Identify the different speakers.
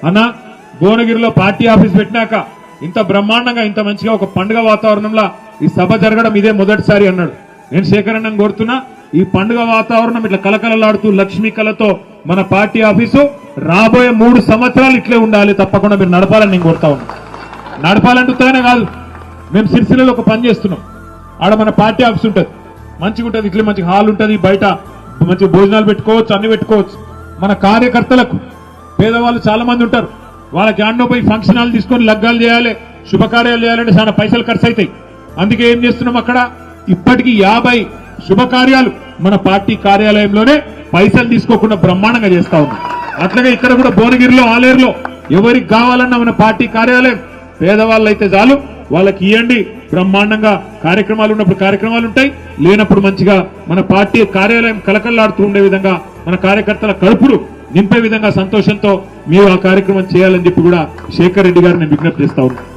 Speaker 1: అన్న భువనగిరిలో party office పెట్టినాక ఇంత బ్రహ్మాండంగా ఇంత మంచిగా ఒక పండుగ వాతావరణంలో ఈ సభ జరగడం ఇదే మొదటిసారి అన్నాడు. నేను శేఖరన్నను కోరుతున్నా, ఈ పండుగ వాతావరణం ఇట్లా కలకలలాడుతూ లక్ష్మీ కళతో మన పార్టీ ఆఫీసు రాబోయే 3 సంవత్సరాలు ఇట్లే ఉండాలి, తప్పకుండా మీరు నడపాలని నేను కోరుతా ఉన్నా. నడపాలంటుతానే కాదు, మేము సిరిసిల్లలో ఒక పని చేస్తున్నాం. ఆడ మన పార్టీ ఆఫీస్ ఉంటుంది, మంచిగా ఉంటుంది, ఇట్లా మంచి హాల్ ఉంటుంది, బయట మంచి భోజనాలు పెట్టుకోవచ్చు, అన్ని పెట్టుకోవచ్చు. మన కార్యకర్తలకు పేదవాళ్ళు చాలా మంది ఉంటారు, వాళ్ళకి ఆండో పోయి ఫంక్షన్ హాల్ తీసుకొని లగ్గాలు చేయాలి, శుభకార్యాలు చేయాలంటే చాలా పైసలు ఖర్చు అవుతాయి. అందుకే ఏం చేస్తున్నాం, అక్కడ ఇప్పటికీ 50 శుభకార్యాలు మన పార్టీ కార్యాలయంలోనే పైసలు తీసుకోకుండా బ్రహ్మాండంగా చేస్తా ఉన్నాం. అట్లాగే ఇక్కడ కూడా భువనగిరిలో ఆలేరులో ఎవరికి కావాలన్నా మన పార్టీ కార్యాలయం పేదవాళ్ళు అయితే చాలు వాళ్ళకి ఇవ్వండి. బ్రహ్మాండంగా కార్యక్రమాలు ఉన్నప్పుడు కార్యక్రమాలు ఉంటాయి, లేనప్పుడు మంచిగా మన పార్టీ కార్యాలయం కలకల్లాడుతూ ఉండే విధంగా మన కార్యకర్తల కడుపులు నింపే విధంగా సంతోషంతో మీరు ఆ కార్యక్రమం చేయాలని చెప్పి కూడా శేఖర్ రెడ్డి గారు నేను విజ్ఞప్తి చేస్తా ఉన్నాను.